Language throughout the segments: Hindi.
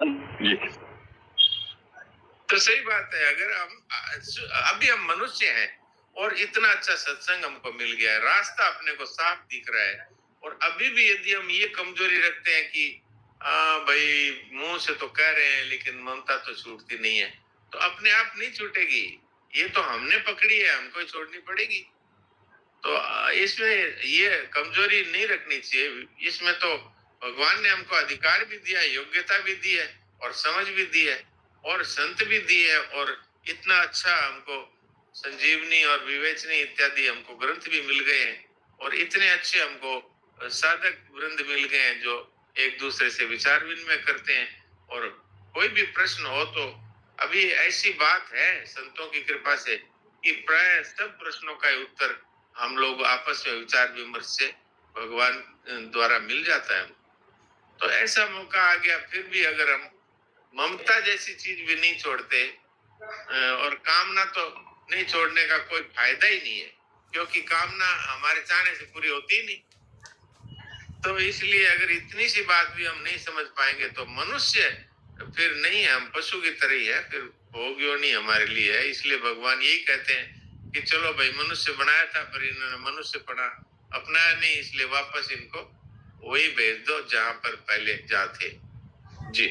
जी। तो सही बात है, अगर हम अभी हम मनुष्य हैं और इतना अच्छा सत्संग हमको मिल गया है, रास्ता अपने को साफ दिख रहा है, और अभी भी यदि हम ये कमजोरी रखते हैं कि भाई मुंह से तो कह रहे हैं लेकिन ममता तो छूटती नहीं है, तो अपने आप नहीं छूटेगी। ये तो हमने पकड़ी है, हमको ही छोड़नी पड़ेगी। तो इसमें ये कमजोरी नहीं रखनी चाहिए। इसमें तो भगवान ने हमको अधिकार भी दिया है, योग्यता भी दी है, और समझ भी दी है, और संत भी दी है, और इतना अच्छा हमको संजीवनी और विवेचनी इत्यादि हमको ग्रंथ भी मिल गए हैं, और इतने अच्छे हमको साधक वृंद मिल गए हैं जो एक दूसरे से विचार विनिमय करते हैं। और कोई भी प्रश्न हो तो अभी ऐसी बात है संतों की कृपा से कि प्राय सब प्रश्नों का उत्तर हम लोग आपस में विचार विमर्श से भगवान द्वारा मिल जाता है। तो ऐसा मौका आ गया, फिर भी अगर हम ममता जैसी चीज भी नहीं छोड़ते, और कामना तो नहीं छोड़ने का कोई फायदा ही नहीं है, क्योंकि कामना हमारे चाहने से पूरी होती ही नहीं। तो इसलिए अगर इतनी सी बात भी हम नहीं समझ पाएंगे तो मनुष्य फिर नहीं है, हम पशु की तरह ही है, फिर भोग योनि हमारे लिए है। इसलिए भगवान यही कहते हैं कि चलो भाई, मनुष्य बनाया था पर इन्होंने मनुष्यपना अपनाया नहीं, इसलिए वापस इनको वही भेज दो जहां पर पहले जा थे। जी।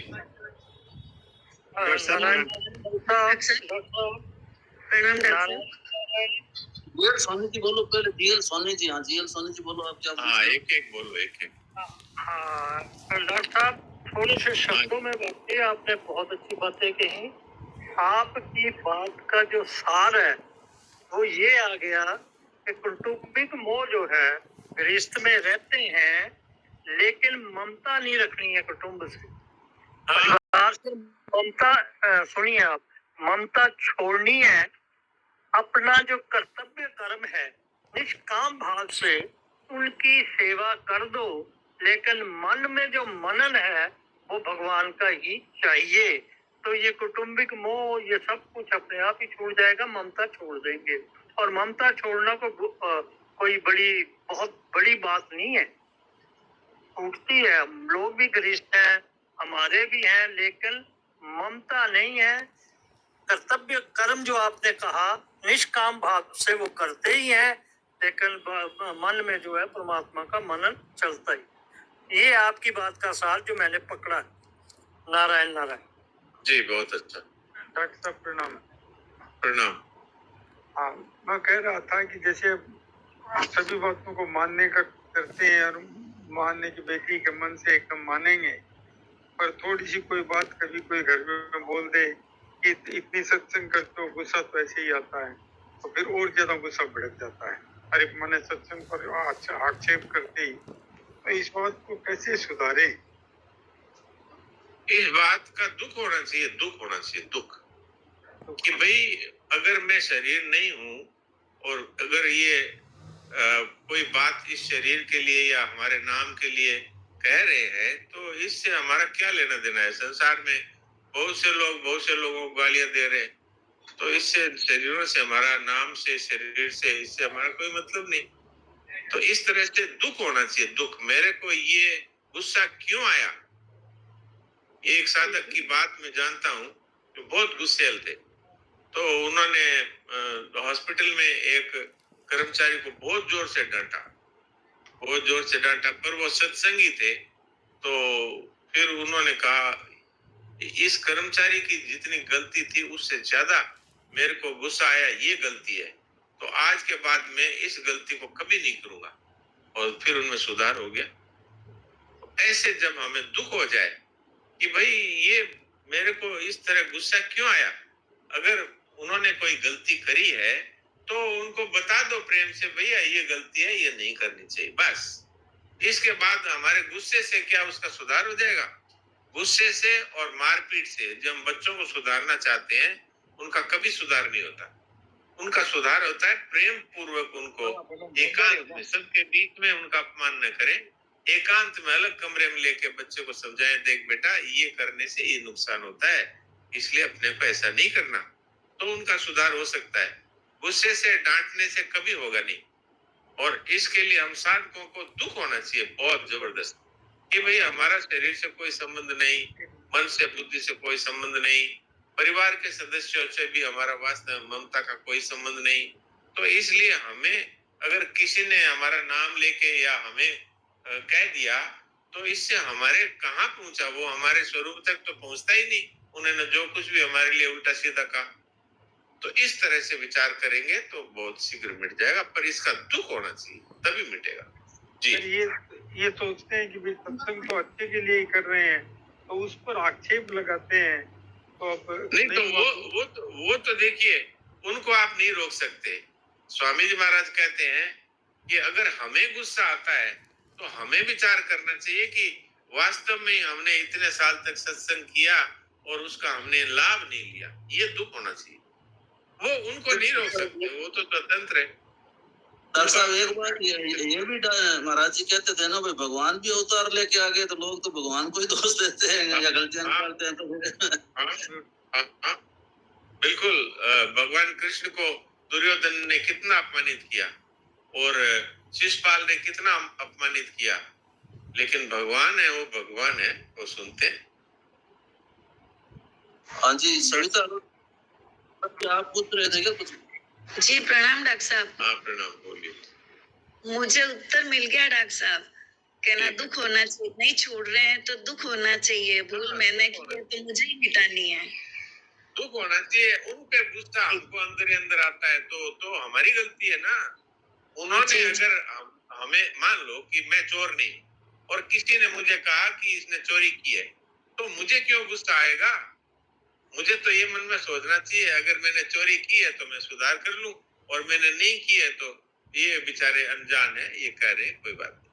डीएल सोनी जी बोलो पहले। डीएल सोनी जी, हाँ डीएल सोनी जी बोलो, आप क्या बोल रहे हो? एक एक बोलो, एक एक। हाँ डॉक्टर साहब, थोड़े से शब्दों में बताइए, आपने बहुत अच्छी बातें कही। आपकी बात का जो सार है वो ये आ गया कि कौटुंबिक मोह जो है, रिश्ते में रहते हैं लेकिन ममता नहीं रखनी है कुटुंब से, परिवार से ममता। सुनिए आप, ममता छोड़नी है। अपना जो कर्तव्य कर्म है निष्काम भाव से उनकी सेवा कर दो, लेकिन मन में जो मनन है वो भगवान का ही चाहिए। तो ये कौटुंबिक मोह, ये सब कुछ अपने आप ही छूट जाएगा, ममता छोड़ देंगे। और ममता छोड़ना कोई बहुत बड़ी बात नहीं है। टूटती है, हम लोग भी गृहस्थ हैं, हमारे भी हैं, लेकिन ममता नहीं है। कर्तव्य कर्म जो आपने कहा निष्काम भाव से वो करते ही हैं, लेकिन मन में जो है परमात्मा का मनन चलता ही। ये आपकी बात का सार जो मैंने पकड़ा। नारायण नारायण। जी, बहुत अच्छा। डॉक्टर साहब प्रणाम। प्रणाम। हाँ, मैं कह रहा था कि जैसे सभी बातों को मानने का करते हैं और मानने की बेटी के मन से एकदम मानेंगे, पर थोड़ी सी कोई बात कभी कोई घर में बोल दे कि इतनी सत्संग करते हो, गुस्सा तो ऐसे ही आता है, तो फिर और ज्यादा गुस्सा भड़क जाता है। अरे मैंने सत्संग पर आक्षेप करते ही, तो इस बात को कैसे सुधारे? इस बात का दुख होना चाहिए, दुख होना चाहिए, दुख कि भाई अगर मैं शरीर नहीं हूं, और अगर ये कोई बात इस शरीर के लिए या हमारे नाम के लिए कह रहे हैं, तो इससे हमारा क्या लेना देना है? संसार में बहुत से लोग बहुत से लोगों को गालियां दे रहे हैं, तो इससे शरीरों से, हमारा नाम से, शरीर से, इससे हमारा कोई मतलब नहीं। तो इस तरह से दुख होना चाहिए, दुख। मेरे को ये गुस्सा क्यों आया? एक साधक की बात मैं जानता हूँ जो बहुत गुस्सेल थे। तो उन्होंने हॉस्पिटल में एक कर्मचारी को बहुत जोर से डांटा, बहुत जोर से डांटा, पर वो सत्संगी थे। तो फिर उन्होंने कहा, इस कर्मचारी की जितनी गलती थी उससे ज्यादा मेरे को गुस्सा आया, ये गलती है, तो आज के बाद मैं इस गलती को कभी नहीं करूंगा। और फिर उनमें सुधार हो गया। ऐसे जब हमें दुख हो जाए कि भाई ये मेरे को इस तरह गुस्सा क्यों आया, अगर उन्होंने कोई गलती करी है तो उनको बता दो प्रेम से, भैया ये गलती है, ये नहीं करनी चाहिए, बस। इसके बाद हमारे गुस्से से क्या उसका सुधार हो जाएगा? गुस्से से और मारपीट से जब हम बच्चों को सुधारना चाहते हैं, उनका कभी सुधार नहीं होता। उनका सुधार होता है प्रेम पूर्वक उनको एकांत में, सबके बीच में उनका अपमान न करें, एकांत में अलग कमरे में लेके बच्चे को समझाएं, देख बेटा ये करने से ये नुकसान होता है, इसलिए अपने को ऐसा नहीं करना, तो उनका सुधार हो सकता है। गुस्से से, डांटने से कभी होगा नहीं। और इसके लिए हम साधकों को दुख होना चाहिए बहुत जबरदस्त कि भाई हमारा शरीर से कोई संबंध नहीं, मन से बुद्धि से कोई संबंध नहीं, परिवार के सदस्यों से भी हमारा वास्तव में ममता का कोई संबंध नहीं। तो इसलिए हमें अगर किसी ने हमारा नाम लेके या हमें कह दिया तो इससे हमारे कहाँ पहुंचा, वो हमारे स्वरूप तक तो पहुंचता ही नहीं। उन्होंने जो कुछ भी हमारे लिए उल्टा सीधा कहा, तो इस तरह से विचार करेंगे तो बहुत शीघ्र मिट जाएगा, पर इसका दुख होना चाहिए तभी मिटेगा। जी, ये सोचते हैं कि भाई सत्संग तो अच्छे के लिए ही कर रहे हैं, तो उस पर आक्षेप लगाते हैं। तो अब नहीं तो वो तो देखिए, उनको आप नहीं रोक सकते। स्वामी जी महाराज कहते हैं कि अगर हमें गुस्सा आता है तो हमें विचार करना चाहिए कि वास्तव में हमने इतने साल तक सत्संग किया और उसका हमने लाभ नहीं लिया, ये दुख होना चाहिए। वो उनको नहीं रोक सकते, वो तो स्वतंत्र है। डॉक्टर साहब एक बार ये भी महाराज जी कहते थे ना भाई, भगवान भी अवतार लेके आ गए, तो लोग तो भगवान को ही दोष देते हैं या गलतियां निकालते हैं। तो बिल्कुल, भगवान कृष्ण को दुर्योधन ने कितना अपमानित किया और शिशुपाल ने कितना अपमानित किया, लेकिन भगवान है, वो भगवान है, वो सुनते हैं। हाँ जी, सविता आप पूछ रहे थे क्या कुछ? जी प्रणाम डॉक्टर साहब। हाँ प्रणाम, बोलिए। मुझे उत्तर मिल गया डॉक्टर साहब। कहना दुख होना चाहिए, नहीं छोड़ रहे हैं तो दुख होना चाहिए, भूल मैंने की है तो मुझे ही मिटानी है। दुख होना चाहिए, उन पे गुस्सा हमको अंदर ही अंदर आता है तो हमारी गलती है ना। उन्होंने अगर हमें, मान लो कि मैं चोर नहीं और किसी ने मुझे कहा कि इसने चोरी की है, तो मुझे क्यों गुस्सा आएगा? मुझे तो ये मन में सोचना चाहिए, अगर मैंने चोरी की है तो मैं सुधार कर लूं, और मैंने नहीं की है तो ये बेचारे अनजान है, ये कह रहे कोई बात नहीं,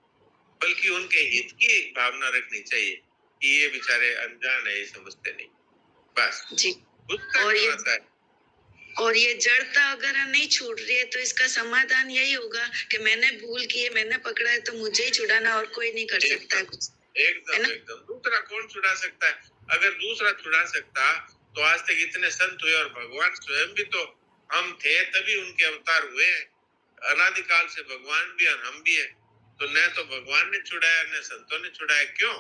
बल्कि उनके हित की भावना रखनी चाहिए कि ये बेचारे अनजान है, ये समझते नहीं, बस जी। और ये जड़ता अगर नहीं छूट रही है तो इसका समाधान यही होगा कि मैंने भूल की है, मैंने पकड़ा है तो मुझे ही छुड़ाना, और कोई नहीं कर सकता है कुछ। एकदम दूसरा कौन छुड़ा सकता है? अगर दूसरा छुड़ा सकता तो आज तक इतने संत हुए, और भगवान स्वयं भी तो हम थे तभी उनके अवतार हुए। अनादिकाल से भगवान भी और हम भी है, तो न तो भगवान ने छुड़ाया न संतों ने छुड़ाया। क्यों?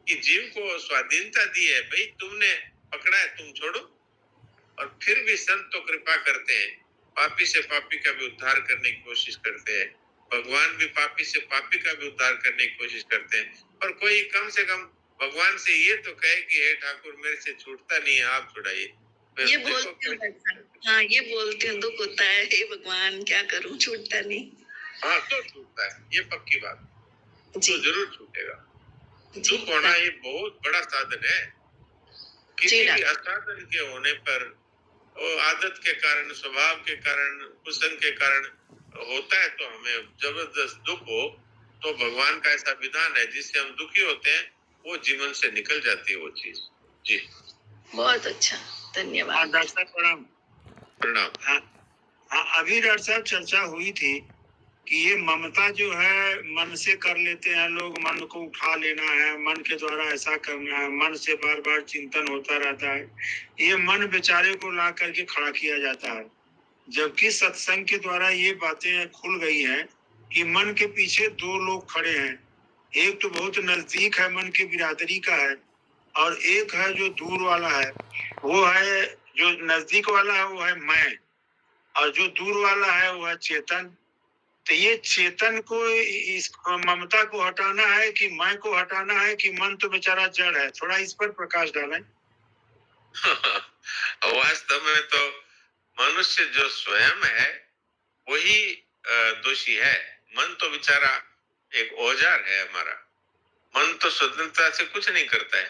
कि जीव को स्वाधीनता दी है, भाई तुमने पकड़ा है तुम छोड़ो। और फिर भी संत तो कृपा करते हैं, पापी से पापी का भी उद्धार करने की कोशिश करते हैं, भगवान भी पापी से पापी का भी उद्धार करने की कोशिश करते हैं। और कोई कम से कम भगवान से ये तो कहे कि हे ठाकुर मेरे से छूटता नहीं है, आप छुड़ाइए। ये बोलते हैं, हाँ ये बोलते हैं, दुख होता है, हे भगवान क्या करूं, छूटता नहीं। हाँ तो छूटता है, ये पक्की बात जी, तो जरूर छूटेगा। दुख होना ये बहुत बड़ा साधन है। किसी भी असाधन के होने पर, वो आदत के कारण, स्वभाव के कारण, कुसंग के कारण होता है, तो हमें जबरदस्त दुख हो तो भगवान का ऐसा विधान है जिससे हम दुखी होते हैं, वो जीवन से निकल जाती है वो चीज। जी बहुत अच्छा, धन्यवाद। डॉक्टर साहब प्रणाम। प्रणाम। हाँ, अभी डॉक्टर साहब चर्चा हुई थी कि ये ममता जो है मन से कर लेते हैं लोग, मन को उठा लेना है, मन के द्वारा ऐसा करना है, मन से बार बार चिंतन होता रहता है, ये मन बेचारे को ला करके खड़ा किया जाता है। जबकि सत्संग के द्वारा ये बातें खुल गई हैं कि मन के पीछे दो लोग खड़े हैं, एक तो बहुत नजदीक है, मन की बिरादरी का है, और एक है जो दूर वाला है। वो है जो नजदीक वाला है वो है मैं, और जो दूर वाला है वो है चेतन। तो ये चेतन को, इस ममता को हटाना है कि मैं को हटाना है, कि मन तो बेचारा जड़ है? थोड़ा इस पर प्रकाश डालें। वास्तव में तो मनुष्य जो स्वयं है वही दोषी है। मन तो बेचारा एक औजार है हमारा। मन तो स्वतंत्रता से कुछ नहीं करता है,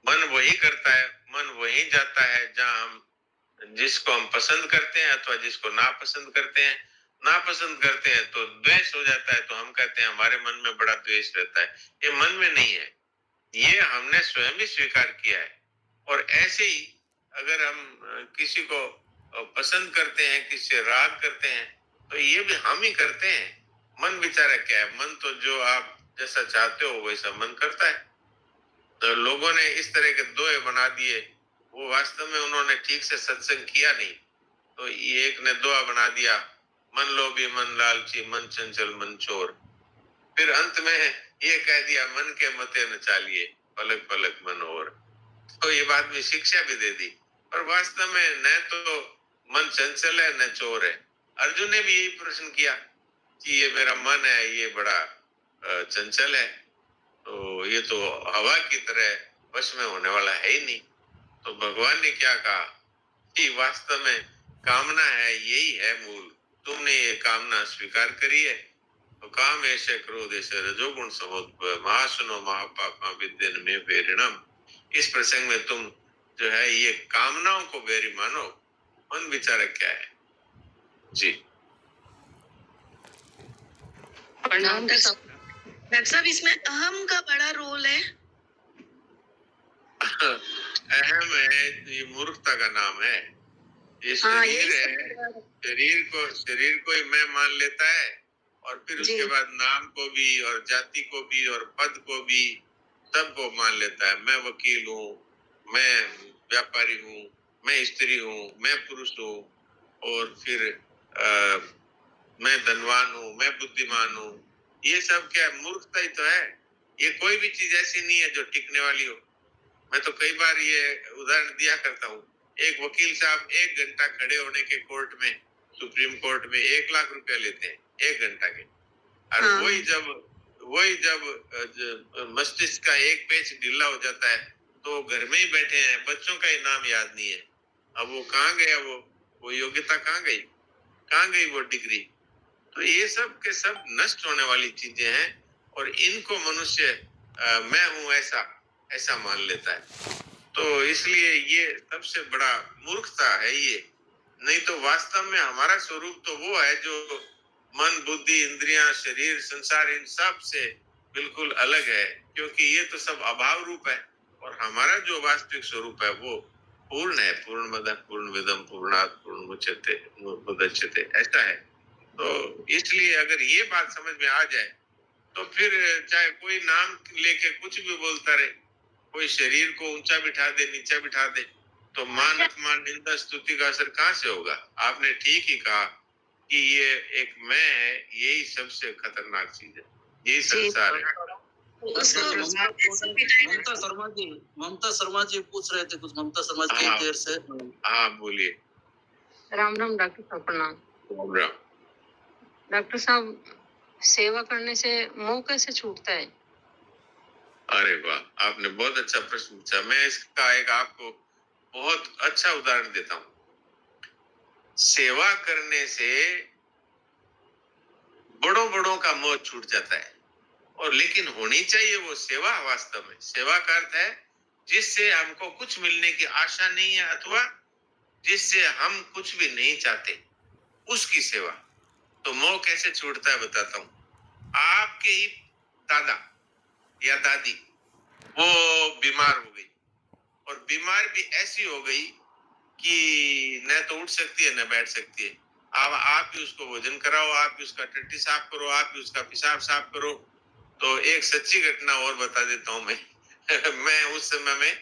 मन वही करता है, मन वही जाता है जहाँ हम जिसको हम पसंद करते हैं अथवा जिसको नापसंद करते हैं। नापसंद करते हैं तो द्वेष हो जाता है, तो हम कहते हैं हमारे मन में बड़ा द्वेष रहता है। ये मन में नहीं है, ये हमने स्वयं ही स्वीकार किया है। और ऐसे ही अगर हम किसी को पसंद करते हैं, किसी से राग करते हैं, तो ये भी हम ही करते हैं। मन बेचारा क्या है? मन तो जो आप जैसा चाहते हो वैसा मन करता है। तो लोगों ने इस तरह के दोहे बना दिए, वो वास्तव में उन्होंने ठीक से सत्संग किया नहीं। तो ये एक ने दोहा बना दिया, मन लोभी मन लालची मन चंचल मन चोर। फिर अंत में ये कह दिया, मन के मते न चालिए पलक पलक मन और। तो ये बाद में शिक्षा भी दे दी। और वास्तव में न तो मन चंचल है न चोर है। अर्जुन ने भी यही प्रश्न किया कि ये मेरा मन है, ये बड़ा चंचल है, तो ये तो हवा की तरह वश में होने वाला है ही नहीं। तो भगवान ने क्या कहा कि वास्तव में कामना है, यही है मूल। तुमने ये कामना स्वीकार करी है तो काम ऐसे क्रोध ऐसे रजोगुण समुद्भव महासुनो महापापा विद्यन में वेरिणम। इस प्रसंग में तुम जो है ये कामनाओं को बेरी मानो, मन विचारक क्या है जी। प्रणाम डॉक्टर साहब, इसमें अहम का बड़ा रोल है। अहम है, ये मूर्खता का नाम है। ये शरीर है, शरीर को ही मैं मान लेता है और फिर उसके बाद नाम को भी और जाति को भी और पद को भी सबको मान लेता है। मैं वकील हूँ, मैं व्यापारी हूँ, मैं स्त्री हूँ, मैं पुरुष हूँ, और फिर मैं धनवान हूँ, मैं बुद्धिमान हूँ। ये सब क्या मूर्खता ही तो है। ये कोई भी चीज ऐसी नहीं है जो टिकने वाली हो। मैं तो कई बार ये उदाहरण दिया करता हूँ। एक वकील साहब 1 घंटा खड़े होने के कोर्ट में, सुप्रीम कोर्ट में 1 लाख रुपया लेते हैं 1 घंटा के। और वही जब मस्तिष्क का एक पेच ढीला हो जाता है तो घर में ही बैठे हैं, बच्चों का ही नाम याद नहीं है। अब वो कहाँ गया, वो योग्यता कहाँ गई वो डिग्री। तो ये सब के सब नष्ट होने वाली चीजें हैं और इनको मनुष्य मैं हूं ऐसा मान लेता है। तो इसलिए ये सबसे बड़ा मूर्खता है ये। नहीं तो वास्तव में हमारा स्वरूप तो वो है जो मन बुद्धि इंद्रियां शरीर संसार इन सब से बिल्कुल अलग है, क्योंकि ये तो सब अभाव रूप है। और हमारा जो वास्तविक स्वरूप है वो पूर्ण है। पूर्ण मदः पूर्ण विदम पूर्णात् पूर्ण मुदच्यते ऐसा है। तो इसलिए अगर ये बात समझ में आ जाए तो फिर चाहे कोई नाम लेके कुछ भी बोलता रहे, कोई शरीर को ऊंचा बिठा दे नीचा बिठा दे, तो मान अपमान निंदा स्तुति का असर कहाँ से होगा। आपने ठीक ही कहा कि ये एक मैं है, यही सबसे खतरनाक चीज है, यही संसार है। ममता शर्मा जी पूछ रहे थे कुछ। ममता शर्मा जी कई देर से। हाँ बोलिए। राम राम डॉक्टर साहब, प्रणाम। राम राम। डॉक्टर साहब, सेवा करने से मोह कैसे छूटता है? अरे वाह, आपने बहुत अच्छा प्रश्न पूछा। मैं इसका एक आपको बहुत अच्छा उदाहरण देता हूँ। सेवा करने से बड़ों का मोह छूट जाता है, और लेकिन होनी चाहिए वो सेवा। वास्तव में सेवा का अर्थ है जिससे हमको कुछ मिलने की आशा नहीं है अथवा जिससे हम कुछ भी नहीं चाहते, उसकी सेवा। तो मोह कैसे छूटता है बताता हूँ। आपके ही दादा या दादी वो बीमार हो गई, और बीमार भी ऐसी हो गई कि न तो उठ सकती है न बैठ सकती है। अब आप ही उसको भोजन कराओ, आप ही उसका टट्टी साफ करो, आप ही उसका पेशाब साफ करो। तो एक सच्ची घटना और बता देता हूँ मैं। मैं उस समय में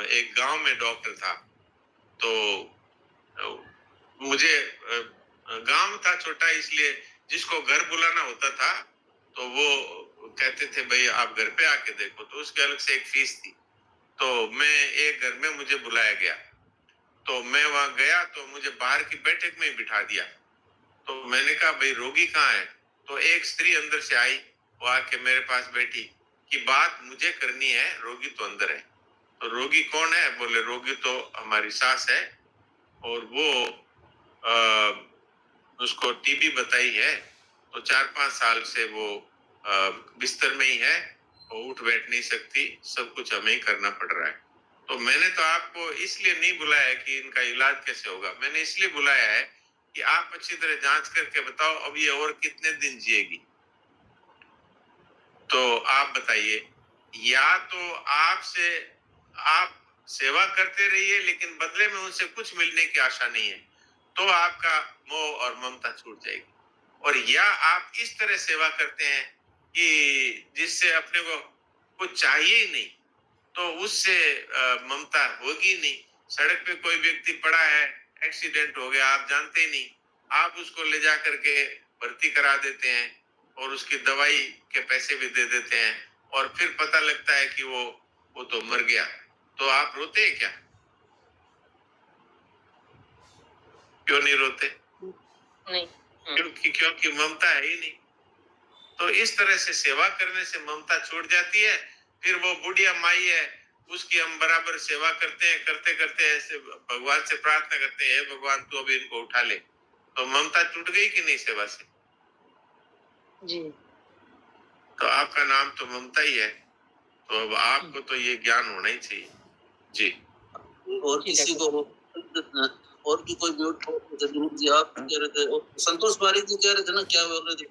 एक गांव में डॉक्टर था। तो मुझे गांव था छोटा, इसलिए जिसको घर बुलाना होता था तो वो कहते थे भाई आप घर पे आके देखो, तो उसके अलग से एक फीस थी। तो मैं एक घर में मुझे बुलाया गया, तो मैं वहां गया तो मुझे बाहर की बैठक में बिठा दिया। तो मैंने कहा भाई रोगी कहाँ है? तो एक स्त्री अंदर से आई, वो आके मेरे पास बैठी कि बात मुझे करनी है, रोगी तो अंदर है। तो रोगी कौन है? बोले रोगी तो हमारी सास है, और वो उसको टीबी बताई है, तो 4-5 साल से वो बिस्तर में ही है, वो उठ बैठ नहीं सकती, सब कुछ हमें ही करना पड़ रहा है। तो मैंने तो आपको इसलिए नहीं बुलाया कि इनका इलाज कैसे होगा, मैंने इसलिए बुलाया है कि आप अच्छी तरह जांच करके बताओ अब ये और कितने दिन जिएगी। तो आप बताइए, या तो आप सेवा करते रहिए लेकिन बदले में उनसे कुछ मिलने की आशा नहीं है, तो आपका मोह और ममता छूट जाएगी। और या आप इस तरह सेवा करते हैं कि जिससे अपने को कुछ चाहिए ही नहीं, तो उससे ममता होगी नहीं। सड़क पे कोई व्यक्ति पड़ा है, एक्सीडेंट हो गया, आप जानते ही नहीं, आप उसको ले जा करके भर्ती करा देते हैं और उसकी दवाई के पैसे भी दे देते हैं, और फिर पता लगता है कि वो वो तो मर गया, तो आप रोते हैं क्या? क्यों नहीं रोते? नहीं। क्योंकि ममता है ही नहीं। तो इस तरह से सेवा करने से ममता छूट जाती है। फिर वो बुढ़िया माई है, उसकी हम बराबर सेवा करते हैं, करते करते ऐसे भगवान से प्रार्थना करते हैं, हे भगवान तू अभी इनको उठा ले। तो ममता टूट गई कि नहीं सेवा से? जी। तो आपका नाम तो ममता ही है। तो अब आपको तो ये ज्ञान होना ही चाहिए। जी। और किसी को और भी कोई म्यूट जी आप कह रहे थे, संतोष पारिक जी कह रहे थे ना, क्या बोल रहे थे?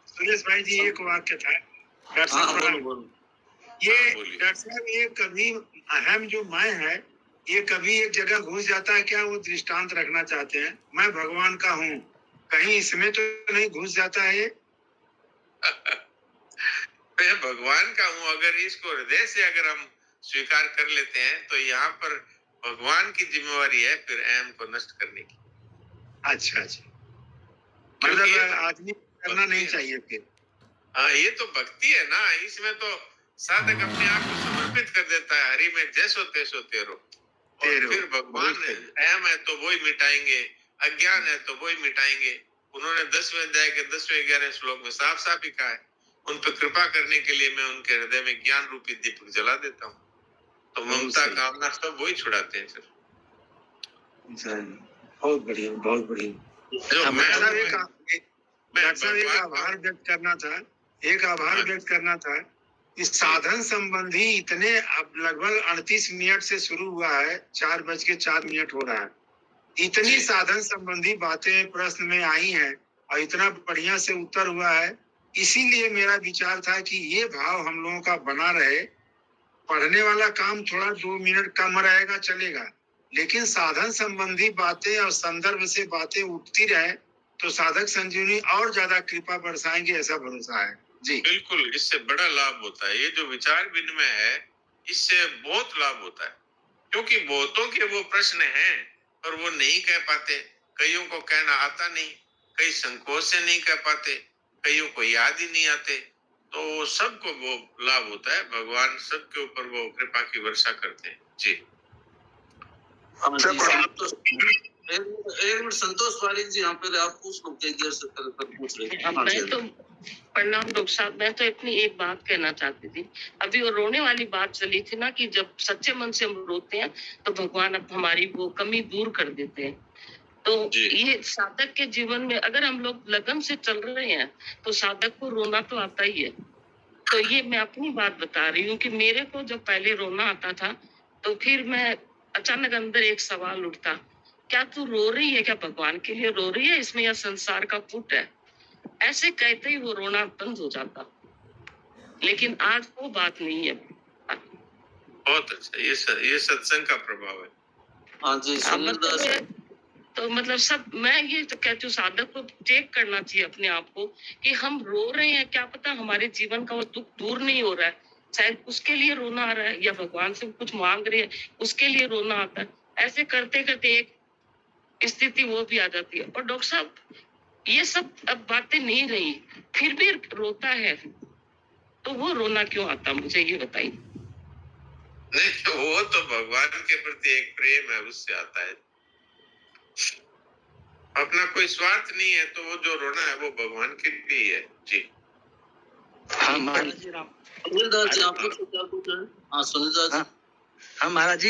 सुरेश भाई जी, एक वाक्य था डॉक्टर साहब, ये डॉक्टर साहब, ये कभी अहम जो मैं है, ये कभी एक जगह घुस जाता है क्या? वो दृष्टांत रखना चाहते हैं, मैं भगवान का हूँ, कहीं इसमें तो नहीं घुस जाता है ये? मैं भगवान का हूँ, अगर इसको हृदय से अगर हम स्वीकार कर लेते हैं तो यहाँ पर भगवान की जिम्मेवारी है फिर अहम को नष्ट करने की। अच्छा अच्छा, मतलब आदमी करना नहीं चाहिए फिर। हाँ, ये तो भक्ति है ना, इसमें तो साधक अपने आप को समर्पित कर देता है, हरि में जैसो तैसो तेरो। और फिर भगवान अहम है तो वही मिटाएंगे, अज्ञान है तो वही मिटाएंगे। उन्होंने 10वें अध्याय के 10वें 11वें श्लोक में साफ साफ ही कहा है, उन पर कृपा करने के लिए मैं उनके हृदय में ज्ञान रूपी दीपक जला देता हूँ। तो ममता कामना सब वही छुड़ाते हैं सर। बहुत बढ़िया, बहुत बढ़िया। जो मैं डॉक्टर साहब एक आभार व्यक्त करना था, एक आभार व्यक्त करना था। इस साधन संबंधी इतने, अब लगभग 38 मिनट से शुरू हुआ है, 4:04 हो रहा है, इतनी साधन संबंधी बातें प्रश्न में आई हैं और इतना बढ़िया से उत्तर हुआ है। इसीलिए मेरा विचार था कि ये भाव हम लोगों का बना रहे। पढ़ने वाला काम थोड़ा 2 मिनट कम रहेगा, चलेगा, लेकिन साधन संबंधी बातें और संदर्भ से बातें उठती रहे तो साधक संजीवनी और ज्यादा कृपा बरसाएंगे, ऐसा भरोसा है जी। बिल्कुल, इससे बड़ा लाभ होता है। ये जो विचार विनिमय है, इससे बहुत लाभ होता है, क्योंकि बहुतों के वो प्रश्न हैं और वो नहीं कह पाते। कईयों को कहना आता नहीं, कई संकोच से नहीं कह पाते, कईयों को याद ही नहीं आते। तो सबको वो लाभ होता है, भगवान सबके ऊपर वो कृपा की वर्षा करते हैं जी। एक मिनट संतोष पारिक जी, यहाँ पहले आप पूछ लो, देर से पूछ रहे थे। मैं तो प्रणाम डॉक्टर साहब, मैं तो इतनी एक बात कहना चाहती थी। अभी वो रोने वाली बात चली थी ना, कि जब सच्चे मन से हम रोते हैं तो भगवान अब हमारी वो कमी दूर कर देते हैं। तो ये साधक के जीवन में अगर हम लोग लगन से चल रहे हैं तो साधक को रोना तो आता ही है। तो ये मैं अपनी बात बता रही हूँ कि मेरे को जब पहले रोना आता था तो फिर मैं अचानक अंदर एक सवाल उठता, क्या तू रो रही है? क्या भगवान के लिए रो रही है इसमें, या संसार का पुट है? ऐसे कहते ही वो रोना बंद हो जाता। लेकिन आज वो बात नहीं है। बहुत अच्छा, ये सत्संग का प्रभाव है। हाँ जी, तो मतलब सब, मैं ये तो कहती हूँ साधक को चेक करना चाहिए अपने आप को कि हम रो रहे हैं, क्या पता हमारे जीवन का वो दुख दूर नहीं हो रहा है, शायद उसके लिए रोना आ रहा है, या भगवान से कुछ मांग रहे हैं उसके लिए रोना आता है। ऐसे करते करते एक स्थिति वो भी आ जाती है। और डॉक्टर साहब, ये सब अब बातें नहीं रही, फिर भी रोता है, तो वो रोना क्यों आता, मुझे ये बताइए। नहीं, तो वो तो भगवान के प्रति एक प्रेम है, उससे आता है। अपना कोई स्वार्थ नहीं है, तो वो जो रोना है वो भगवान के लिए है जी। हाँ महाराज जी, हाँ महाराज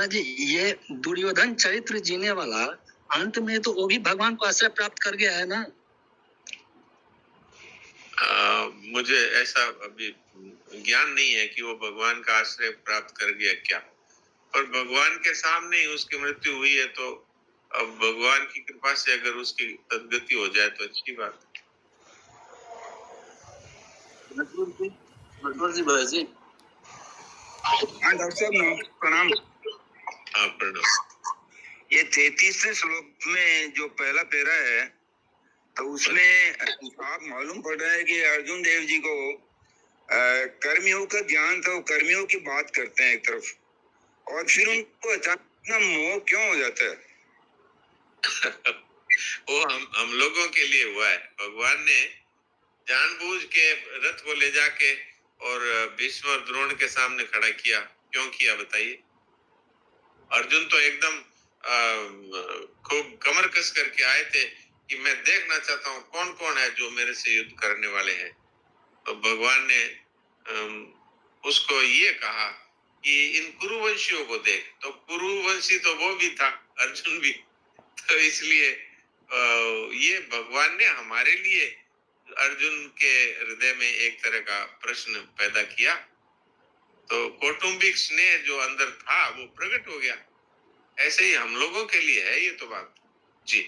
जी, ये दुर्योधन चरित्र जीने वाला अंत में तो वो भी भगवान को आश्रय प्राप्त कर गया है ना। मुझे ऐसा अभी ज्ञान नहीं है कि वो भगवान का आश्रय प्राप्त कर गया क्या, पर भगवान के सामने ही उसकी मृत्यु हुई है, तो अब भगवान की कृपा से अगर उसकी सदगति हो जाए तो अच्छी बात है। जी भाई जी, हाँ डॉक्टर साहब प्रणाम। हाँ प्रणाम। ये 33वें श्लोक में जो पहला पैरा है, तो उसमें आप मालूम पड़ रहा है कि अर्जुन देव जी को कर्मयोग का ज्ञान था, वो कर्मयोग की बात करते हैं एक तरफ, और फिर उनको अचानक मोह क्यों हो जाता है? वो हम लोगों के लिए हुआ है। भगवान ने जानबूझ के रथ को ले जाके और भीष्म और द्रोण के सामने खड़ा किया? क्यों किया बताइए? अर्जुन तो एकदम खूब कमर कस करके आए थे कि मैं देखना चाहता हूँ कौन कौन है जो मेरे से युद्ध करने वाले हैं। तो भगवान ने उसको ये कहा कि इन कुरुवंशियों को देख। तो कुरुवंशी तो वो भी था, अर्जुन भी। तो इसलिए ये भगवान ने हमारे लिए अर्जुन के हृदय में एक तरह का प्रश्न पैदा किया। तो कौटुंबिक स्नेह जो अंदर था वो प्रकट हो गया। ऐसे ही हम लोगों के लिए है ये तो बात। जी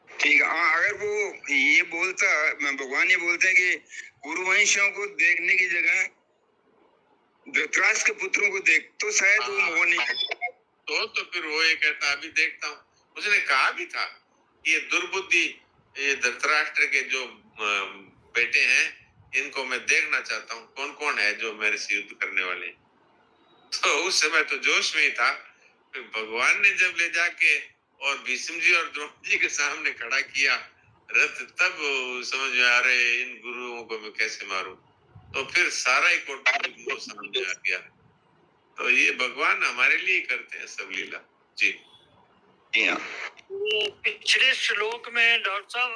ठीक है। हाँ, अगर वो ये बोलता, भगवान ये बोलते हैं कि कुरुवंशियों को देखने की जगह धृतराष्ट्र के पुत्रों को देख, तो शायद वो मोह नहीं। तो फिर वो ये कहता अभी देखता हूँ। उसने कहा भी था ये दुर्बुद्धि, ये धृतराष्ट्र के जो बेटे हैं, इनको मैं देखना चाहता हूँ कौन कौन है जो मेरे से युद्ध करने वाले हैं। तो उस समय तो जोश में ही था। फिर भगवान ने जब ले जाके और भीष्म जी और द्रोण जी के सामने खड़ा किया रथ, तब समझ में आ रहे इन गुरुओं को मैं कैसे मारूं। तो फिर सारा ही कौटुंबिक मोह सामने आ गया। तो ये भगवान हमारे लिए करते हैं सब लीला। जी वो पिछले श्लोक में डॉक्टर साहब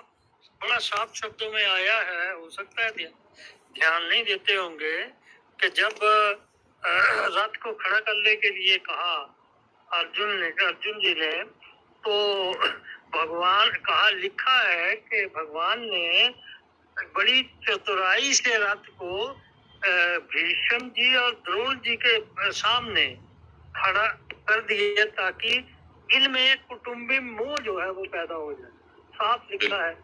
बड़ा साफ शब्दों में आया है, हो सकता है ध्यान नहीं देते होंगे कि जब रथ को खड़ा करने के लिए कहा अर्जुन जी ने, तो भगवान कहा, लिखा है कि भगवान ने बड़ी चतुराई से रथ को भीष्म जी और द्रोण जी के सामने खड़ा कर दिया ताकि इनमें कुटुंबी मोह जो है वो पैदा हो जाए। साफ लिखा है,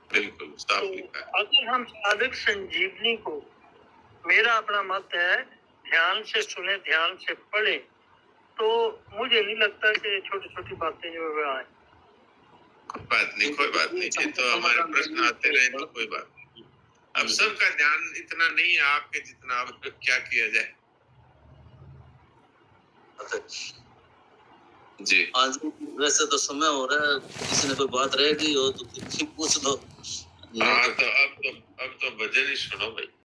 बिल्कुल साफ लिखा है। अगर हम साधक संजीवनी को, मेरा अपना मत है, ध्यान से सुने, ध्यान से पढ़े, तो मुझे नहीं लगता कि छोटी छोटी बातें जो है आए। कोई बात नहीं। ये तो हमारे प्रश्न आते रहे तो कोई बात नहीं। अब सबका ध्यान इतना नहीं है आपके जितना, अब क्या किया जाए। जी आज वैसे तो समय हो रहा है, किसी ने कोई बात रह गई हो तो पूछ दो। हाँ, तो अब तो भजन ही सुनो भाई।